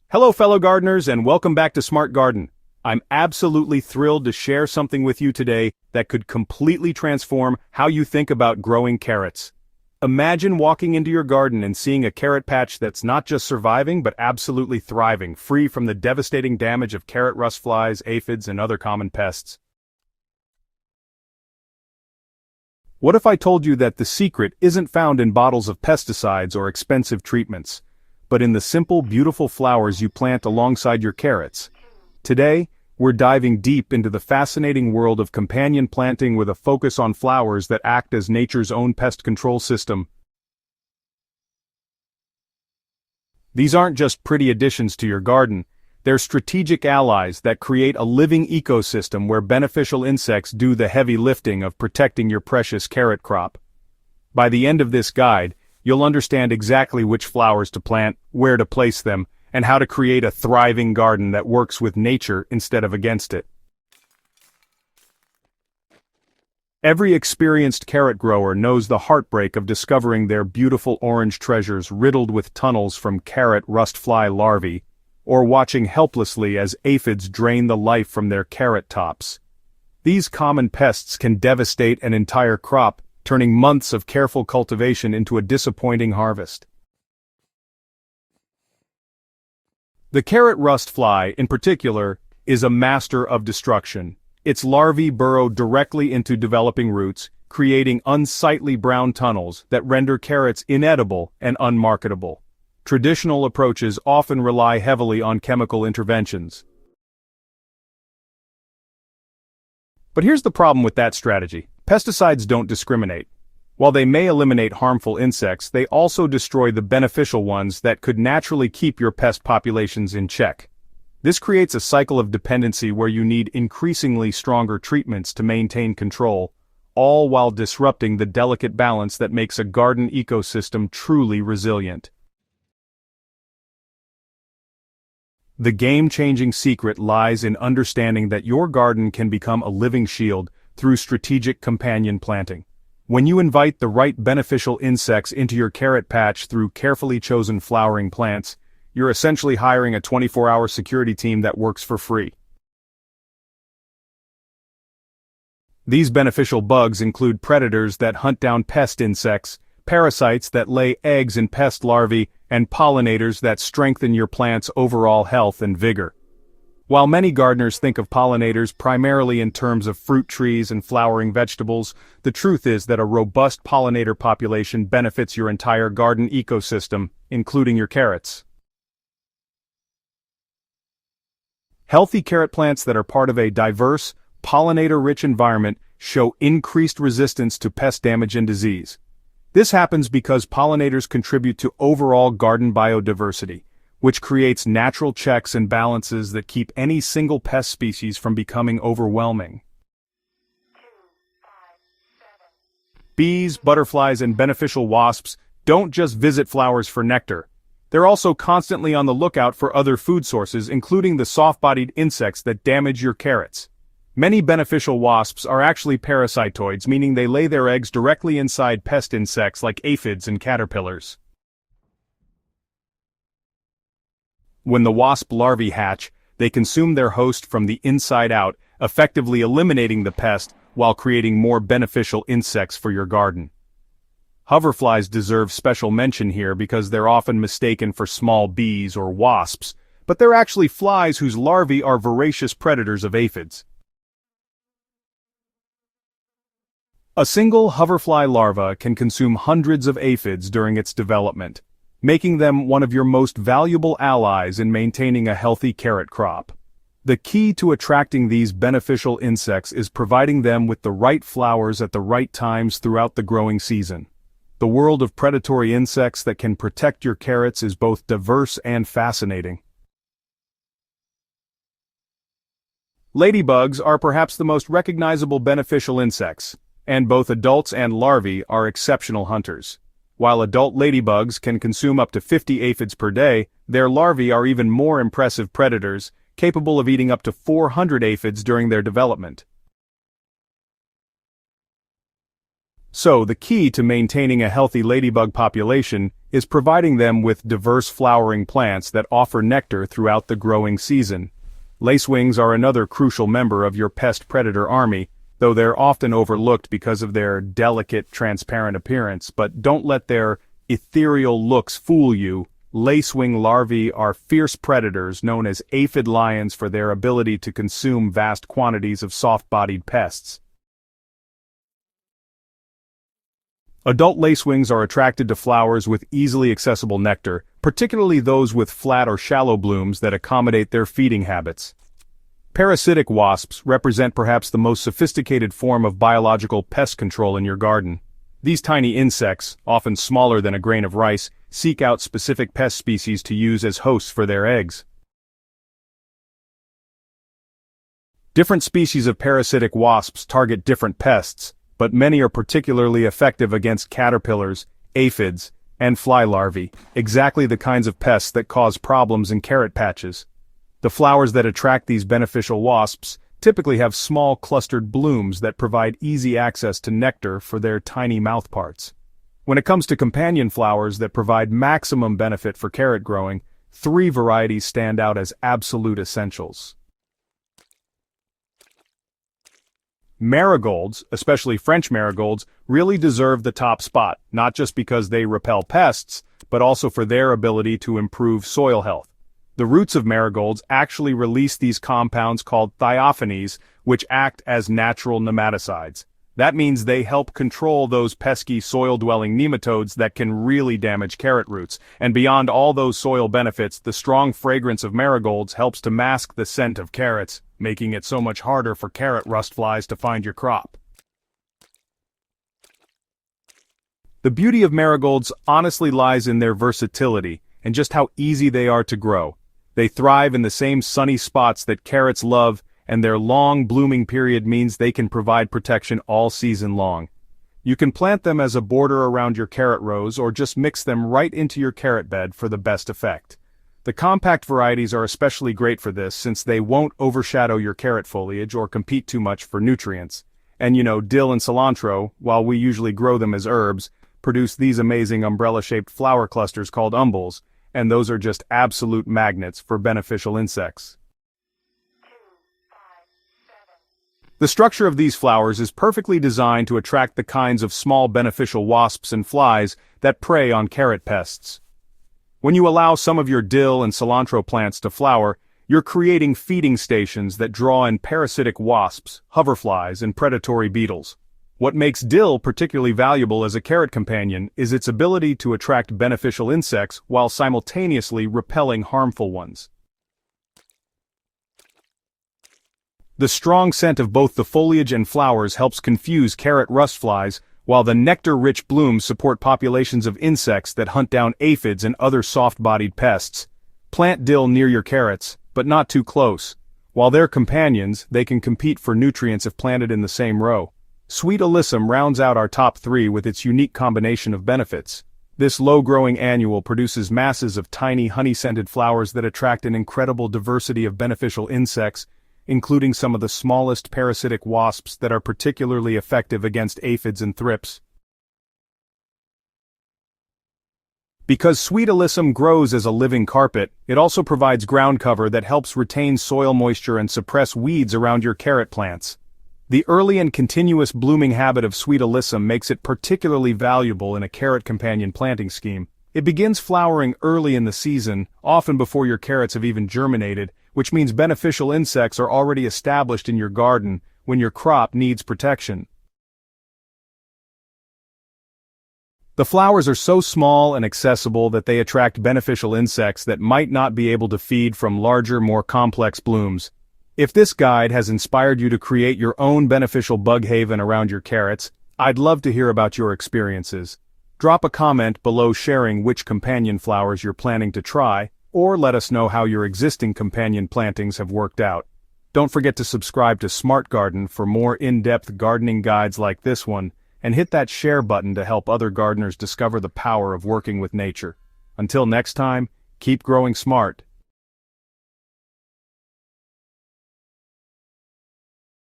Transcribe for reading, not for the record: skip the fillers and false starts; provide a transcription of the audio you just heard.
Hello fellow gardeners and welcome back to Smart Garden. I'm absolutely thrilled to share something with you today that could completely transform how you think about growing carrots. Imagine walking into your garden and seeing a carrot patch that's not just surviving but absolutely thriving, free from the devastating damage of carrot rust flies, aphids, and other common pests. What if I told you that the secret isn't found in bottles of pesticides or expensive treatments, but in the simple, beautiful flowers you plant alongside your carrots? Today, we're diving deep into the fascinating world of companion planting with a focus on flowers that act as nature's own pest control system. These aren't just pretty additions to your garden, they're strategic allies that create a living ecosystem where beneficial insects do the heavy lifting of protecting your precious carrot crop. By the end of this guide, you'll understand exactly which flowers to plant, where to place them, and how to create a thriving garden that works with nature instead of against it. Every experienced carrot grower knows the heartbreak of discovering their beautiful orange treasures riddled with tunnels from carrot rust fly larvae, or watching helplessly as aphids drain the life from their carrot tops. These common pests can devastate an entire crop, turning months of careful cultivation into a disappointing harvest. The carrot rust fly, in particular, is a master of destruction. Its larvae burrow directly into developing roots, creating unsightly brown tunnels that render carrots inedible and unmarketable. Traditional approaches often rely heavily on chemical interventions. But here's the problem with that strategy. Pesticides don't discriminate. While they may eliminate harmful insects, they also destroy the beneficial ones that could naturally keep your pest populations in check. This creates a cycle of dependency where you need increasingly stronger treatments to maintain control, all while disrupting the delicate balance that makes a garden ecosystem truly resilient. The game-changing secret lies in understanding that your garden can become a living shield through strategic companion planting. When you invite the right beneficial insects into your carrot patch through carefully chosen flowering plants, you're essentially hiring a 24-hour security team that works for free. These beneficial bugs include predators that hunt down pest insects, parasites that lay eggs in pest larvae, and pollinators that strengthen your plant's overall health and vigor. While many gardeners think of pollinators primarily in terms of fruit trees and flowering vegetables, the truth is that a robust pollinator population benefits your entire garden ecosystem, including your carrots. Healthy carrot plants that are part of a diverse, pollinator-rich environment show increased resistance to pest damage and disease. This happens because pollinators contribute to overall garden biodiversity, which creates natural checks and balances that keep any single pest species from becoming overwhelming. Bees, butterflies, and beneficial wasps don't just visit flowers for nectar. They're also constantly on the lookout for other food sources, including the soft-bodied insects that damage your carrots. Many beneficial wasps are actually parasitoids, meaning they lay their eggs directly inside pest insects like aphids and caterpillars. When the wasp larvae hatch, they consume their host from the inside out, effectively eliminating the pest while creating more beneficial insects for your garden. Hoverflies deserve special mention here because they're often mistaken for small bees or wasps, but they're actually flies whose larvae are voracious predators of aphids. A single hoverfly larva can consume hundreds of aphids during its development, making them one of your most valuable allies in maintaining a healthy carrot crop. The key to attracting these beneficial insects is providing them with the right flowers at the right times throughout the growing season. The world of predatory insects that can protect your carrots is both diverse and fascinating. Ladybugs are perhaps the most recognizable beneficial insects, and both adults and larvae are exceptional hunters. While adult ladybugs can consume up to 50 aphids per day, their larvae are even more impressive predators, capable of eating up to 400 aphids during their development. So, the key to maintaining a healthy ladybug population is providing them with diverse flowering plants that offer nectar throughout the growing season. Lacewings are another crucial member of your pest predator army, though they're often overlooked because of their delicate, transparent appearance. But don't let their ethereal looks fool you. Lacewing larvae are fierce predators known as aphid lions for their ability to consume vast quantities of soft-bodied pests. Adult lacewings are attracted to flowers with easily accessible nectar, particularly those with flat or shallow blooms that accommodate their feeding habits. Parasitic wasps represent perhaps the most sophisticated form of biological pest control in your garden. These tiny insects, often smaller than a grain of rice, seek out specific pest species to use as hosts for their eggs. Different species of parasitic wasps target different pests, but many are particularly effective against caterpillars, aphids, and fly larvae, exactly the kinds of pests that cause problems in carrot patches. The flowers that attract these beneficial wasps typically have small clustered blooms that provide easy access to nectar for their tiny mouthparts. When it comes to companion flowers that provide maximum benefit for carrot growing, 3 varieties stand out as absolute essentials. Marigolds, especially French marigolds, really deserve the top spot, not just because they repel pests, but also for their ability to improve soil health. The roots of marigolds actually release these compounds called thiophenies, which act as natural nematicides. That means they help control those pesky soil-dwelling nematodes that can really damage carrot roots. And beyond all those soil benefits, the strong fragrance of marigolds helps to mask the scent of carrots, making it so much harder for carrot rust flies to find your crop. The beauty of marigolds honestly lies in their versatility and just how easy they are to grow. They thrive in the same sunny spots that carrots love, and their long blooming period means they can provide protection all season long. You can plant them as a border around your carrot rows or just mix them right into your carrot bed for the best effect. The compact varieties are especially great for this since they won't overshadow your carrot foliage or compete too much for nutrients. And dill and cilantro, while we usually grow them as herbs, produce these amazing umbrella-shaped flower clusters called umbels, and those are just absolute magnets for beneficial insects. The structure of these flowers is perfectly designed to attract the kinds of small beneficial wasps and flies that prey on carrot pests. When you allow some of your dill and cilantro plants to flower, you're creating feeding stations that draw in parasitic wasps, hoverflies, and predatory beetles. What makes dill particularly valuable as a carrot companion is its ability to attract beneficial insects while simultaneously repelling harmful ones. The strong scent of both the foliage and flowers helps confuse carrot rust flies, while the nectar-rich blooms support populations of insects that hunt down aphids and other soft-bodied pests. Plant dill near your carrots, but not too close. While they're companions, they can compete for nutrients if planted in the same row. Sweet alyssum rounds out our top 3 with its unique combination of benefits. This low-growing annual produces masses of tiny honey-scented flowers that attract an incredible diversity of beneficial insects, including some of the smallest parasitic wasps that are particularly effective against aphids and thrips. Because sweet alyssum grows as a living carpet, it also provides ground cover that helps retain soil moisture and suppress weeds around your carrot plants. The early and continuous blooming habit of sweet alyssum makes it particularly valuable in a carrot companion planting scheme. It begins flowering early in the season, often before your carrots have even germinated, which means beneficial insects are already established in your garden when your crop needs protection. The flowers are so small and accessible that they attract beneficial insects that might not be able to feed from larger, more complex blooms. If this guide has inspired you to create your own beneficial bug haven around your carrots, I'd love to hear about your experiences. Drop a comment below sharing which companion flowers you're planning to try, or let us know how your existing companion plantings have worked out. Don't forget to subscribe to Smart Garden for more in-depth gardening guides like this one, and hit that share button to help other gardeners discover the power of working with nature. Until next time, keep growing smart.